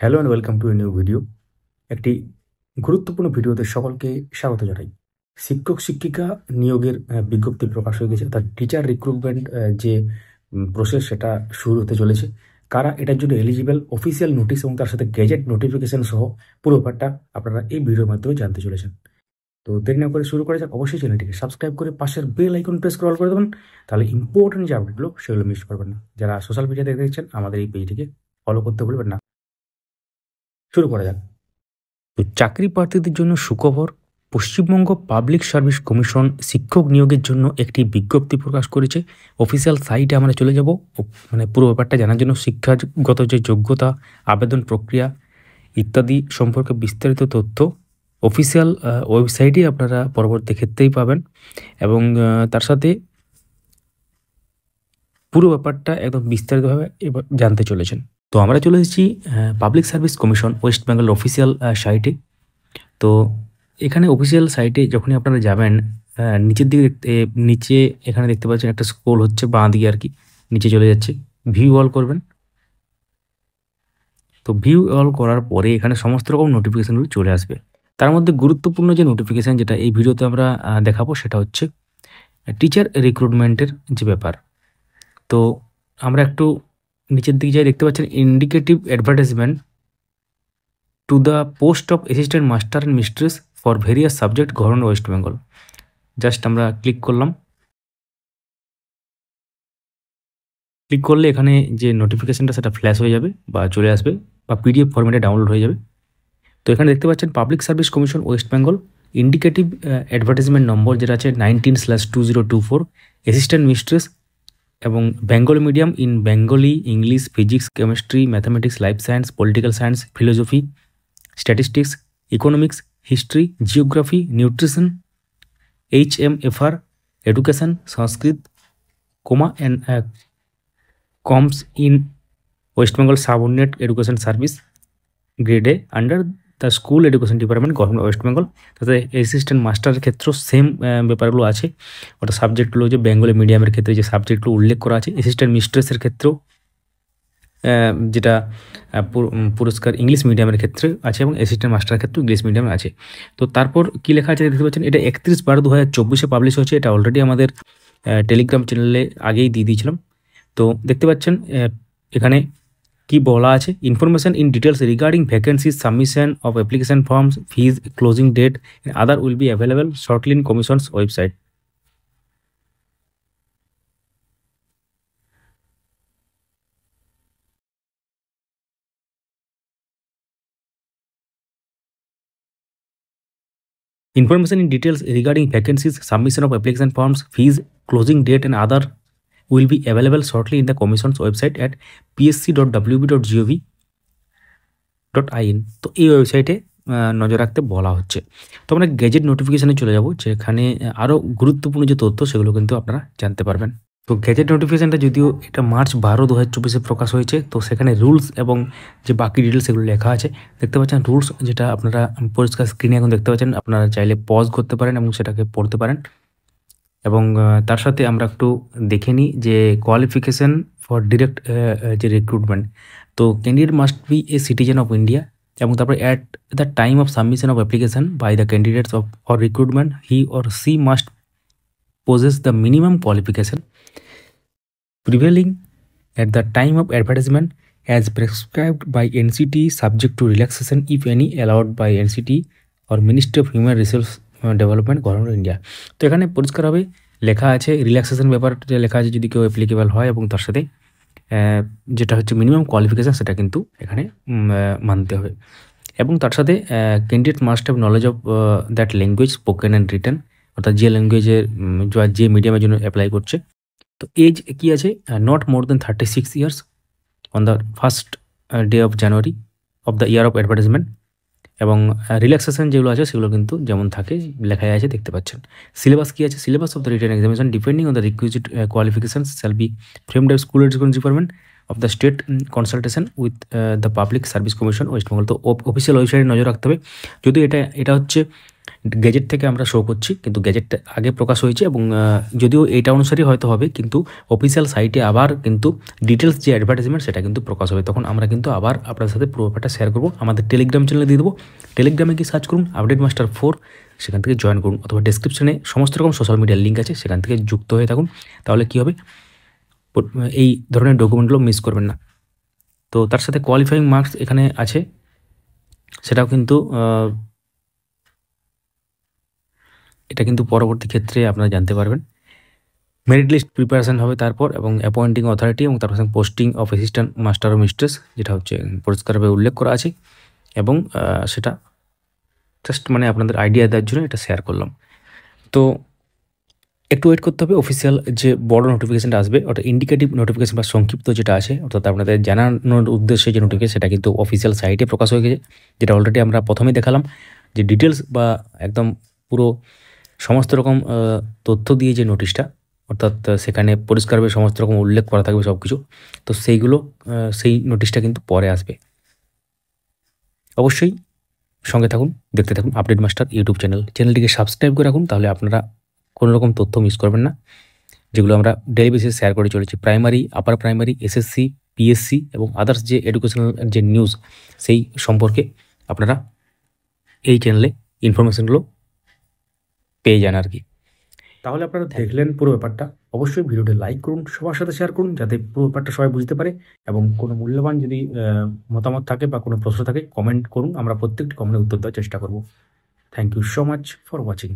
Hello and welcome to a new video. একটি গুরুত্বপূর্ণ ভিডিওতে সকলকে স্বাগত জানাই। শিক্ষক শিক্ষিকা নিয়োগের বিজ্ঞপ্তি প্রকাশ হয়ে গেছে, অর্থাৎ টিচার রিক্রুটমেন্ট যে প্রসেস সেটা শুরু হতে চলেছে। কারা এটার জন্য এলিজিবল, অফিসিয়াল নোটিশ এবং তার সাথে গেজেট নোটিফিকেশন সহ পুরো ব্যাপারটা আপনারা এই ভিডিওর মাধ্যমে জানতে চলেছেন। তো দেরি না করে শুরু করা যাক। অবশ্যই চ্যানেলটিকে সাবস্ক্রাইব করে পাশের বেল আইকন প্রেস করে অল করে দেবেন, তাহলে ইম্পর্টেন্ট যে আপডেটগুলো সেগুলো মিস করবেন না। যারা সোশ্যাল মিডিয়াতে দেখছেন আমাদের এই পেজটিকে ফলো করতে ভুলবেন না। শুরু করা যাক। তো চাকরি প্রার্থীদের জন্য সুখবর। পশ্চিমবঙ্গ পাবলিক সার্ভিস কমিশন শিক্ষক নিয়োগের জন্য একটি বিজ্ঞপ্তি প্রকাশ করেছে। অফিসিয়াল সাইটে আমরা চলে যাব, পুরো ব্যাপারটা জানার জন্য শিক্ষাগত যে যোগ্যতা, আবেদন প্রক্রিয়া ইত্যাদি সম্পর্কে বিস্তারিত তথ্য অফিসিয়াল ওয়েবসাইটে আপনারা পরবর্তী ক্ষেত্রেই পাবেন, এবং তার সাথে পুরো ব্যাপারটা একদম বিস্তারিতভাবে এবার জানতে চলেছেন। তো আমরা চলে এসেছি public service commission West Bengal official সাইটে। তো এখানে অফিসিয়াল সাইটে যখনই আপনারা যাবেন, নিচের দিকে নিচে এখানে দেখতে পাচ্ছেন একটা স্ক্রল হচ্ছে বাঁ দিকে আর কি, নিচে চলে যাচ্ছে। ভিউ অল করবেন। তো ভিউ অল করার পরে এখানে সমস্ত রকম নোটিফিকেশানগুলো চলে আসবে। তার মধ্যে গুরুত্বপূর্ণ যে নোটিফিকেশান যেটা এই ভিডিওতে আমরা দেখাবো সেটা হচ্ছে টিচার রিক্রুটমেন্টের যে ব্যাপার। তো আমরা একটু নিচের দিকে যাই, দেখতে পাচ্ছেন indicative advertisement to the post of assistant master and mistress for various subject government West Bengal. Just আমরা ক্লিক করলাম। ক্লিক করলে এখানে যে নোটিফিকেশানটা সেটা ফ্ল্যাশ হয়ে যাবে বা চলে আসবে বা পিডিএফ ফরম্যাটে ডাউনলোড হয়ে যাবে। তো এখানে দেখতে পাচ্ছেন public service commission West Bengal indicative advertisement number যেটা আছে 19/2024, অ্যাসিস্ট্যান্ট মিস্ট্রেস এবং Bengali medium in Bengali, English, physics, chemistry, mathematics, life science, political science, philosophy, statistics, economics, history, geography, nutrition, HMFR, education, Sanskrit, comma and comes in West Bengal subordinate education service grade A under the school education department government West Bengal. তাতে assistant মাস্টারের ক্ষেত্রেও same ব্যাপারগুলো আছে, অর্থাৎ সাবজেক্টগুলো যে Bengali মিডিয়ামের ক্ষেত্রে যে সাবজেক্টগুলো উল্লেখ করা আছে, অ্যাসিস্ট্যান্ট মিস্ট্রেসের ক্ষেত্রেও যেটা পুরস্কার ইংলিশ মিডিয়ামের ক্ষেত্রে আছে এবং অ্যাসিস্ট্যান্ট মাস্টারের ক্ষেত্রে ইংলিশ মিডিয়ামে আছে। তো তারপর কী লেখা আছে দেখতে পাচ্ছেন, এটা 31/12/2024 পাবলিশ হয়েছে। এটা অলরেডি আমাদের টেলিগ্রাম চ্যানেলে আগেই দিয়ে দিয়েছিলাম। তো দেখতে পাচ্ছেন এখানে কি বলা আছে, information in details regarding vacancies, submission of application forms, fees, closing date other will be available shortly in commission's website. Information in details regarding vacancies, submission of application forms, fees, closing date and other will be available shortly in the Commission's website at psc.wb.gov.in। তো এই ওয়েবসাইটে নজর রাখতে বলা হচ্ছে। তো আমরা gazette নোটিফিকেশানে চলে যাব, যেখানে আরও গুরুত্বপূর্ণ যে তথ্য সেগুলো কিন্তু আপনারা জানতে পারবেন। তো গেজেট নোটিফিকেশানটা যদিও এটা March 12, 2024 প্রকাশ হয়েছে, তো সেখানে রুলস এবং যে বাকি ডিটেলস সেগুলো লেখা আছে। দেখতে পাচ্ছেন রুলস, যেটা আপনারা পরিষ্কার স্ক্রিনে এখন দেখতে পাচ্ছেন। আপনারা চাইলে পজ করতে পারেন এবং সেটাকে পড়তে পারেন। এবং তার সাথে আমরা একটু দেখে নিই যে কোয়ালিফিকেশান ফর ডিরেক্ট যে রিক্রুটমেন্ট। তো candidate must be a citizen of India, এবং তারপরে at the time of submission of application by the candidates of for recruitment he or she must possess the minimum qualification prevailing at the time of advertisement as prescribed by NCT, subject to relaxation if any allowed by NCT or Ministry of Human Resource Development, Government of India। তো এখানে পরিষ্কারভাবে লেখা আছে relaxation ব্যাপারটা লেখা আছে যদি কেউ অ্যাপ্লিকেবল হয়, এবং তার সাথে যেটা হচ্ছে মিনিমাম কোয়ালিফিকেশান সেটা কিন্তু এখানে মানতে হবে। এবং তার সাথে candidate must have knowledge of that language spoken and written, অর্থাৎ যে ল্যাঙ্গুয়েজের যে মিডিয়ামের জন্য অ্যাপ্লাই করছে। তো এজ কী আছে, not more than 36 years on the first day of January of the year of advertisement. এবং রিল্যাক্সেশন যেগুলো আছে সেগুলো কিন্তু যেমন থাকে লেখাই আছে, দেখতে পাচ্ছেন। সিলেবাস কী আছে, syllabus of the written examination depending on the requisite qualifications shall be framed by school education department of the state consultation with the public service commission West Bengal. তো অফিসিয়াল ওয়েবসাইটে নজর রাখতে হবে। যদিও এটা হচ্ছে গেজেট থেকে আমরা শো করছি, কিন্তু গেজেটটা আগে প্রকাশ হয়েছে এবং যদিও এইটা অনুসারেই হয়তো হবে, কিন্তু অফিসিয়াল সাইটে আবার কিন্তু ডিটেলস যে অ্যাডভার্টাইজমেন্ট সেটা কিন্তু প্রকাশ হবে। তখন আমরা কিন্তু আবার আপনার সাথে পুরো ব্যাপারটা শেয়ার করবো। আমাদের টেলিগ্রাম চ্যানেলে দিয়ে দেবো, টেলিগ্রামে গিয়ে সার্চ করুন আপডেট মাস্টার 4, সেখান থেকে জয়েন করুন, অথবা ডেসক্রিপশনে সমস্ত রকম সোশ্যাল মিডিয়ার লিঙ্ক আছে, সেখান থেকে যুক্ত হয়ে থাকুন। তাহলে কী হবে, এই ধরনের ডকুমেন্টগুলো মিস করবেন না। তো তার সাথে কোয়ালিফাইং মার্কস এখানে আছে, সেটাও কিন্তু এটা কিন্তু পরবর্তী ক্ষেত্রে আপনারা জানতে পারবেন। মেরিট লিস্ট প্রিপারেশন হবে তারপর, এবং অ্যাপয়েন্টিং অথরিটি এবং তার সাথে পোস্টিং অফ অ্যাসিস্ট্যান্ট মাস্টার ও মিস্ট্রেস, যেটা হচ্ছে পরিষ্কারভাবে উল্লেখ করা আছে, এবং সেটা জাস্ট মানে আপনাদের আইডিয়া দেওয়ার জন্য এটা শেয়ার করলাম। তো একটু ওয়েট করতে হবে, অফিসিয়াল যে বড় নোটিফিকেশনটা আসবে ওটা ইন্ডিকেটিভ নোটিফিকেশন বা সংক্ষিপ্ত যেটা আছে, অর্থাৎ আপনাদের জানানোর উদ্দেশ্যে যে নোটিফিকেশন, সেটা কিন্তু অফিসিয়াল সাইটে প্রকাশ হয়ে গেছে, যেটা অলরেডি আমরা প্রথমেই দেখালাম, যে ডিটেলস বা একদম পুরো সমস্ত রকম তথ্য দিয়ে যে নোটিশটা, অর্থাৎ সেখানে পরিষ্কারভাবে সমস্ত রকম উল্লেখ করা থাকবে সব কিছু। তো সেইগুলো সেই নোটিশটা কিন্তু পরে আসবে। অবশ্যই সঙ্গে থাকুন, দেখতে থাকুন আপডেট মাস্টার ইউটিউব চ্যানেলটিকে সাবস্ক্রাইব করে রাখুন, তাহলে আপনারা কোনো রকম তথ্য মিস করবেন না, যেগুলো আমরা ডেইলি বেসিসে শেয়ার করে চলেছি। Primary, upper primary, SSC, PSC এবং আদার্স যে এডুকেশনাল যে নিউজ, সেই সম্পর্কে আপনারা এই চ্যানেলে ইনফরমেশনগুলো পেয়ে যান আর কি। তাহলে আপনারা দেখলেন পুরো ব্যাপারটা। অবশ্যই ভিডিওটি লাইক করুন, সবার সাথে শেয়ার করুন, যাতে পুরো ব্যাপারটা সবাই বুঝতে পারে, এবং কোনো মূল্যবান যদি মতামত থাকে বা কোনো প্রশ্ন থাকে কমেন্ট করুন, আমরা প্রত্যেকটি কমেন্টের উত্তর দেওয়ার চেষ্টা করব। Thank you so much for watching.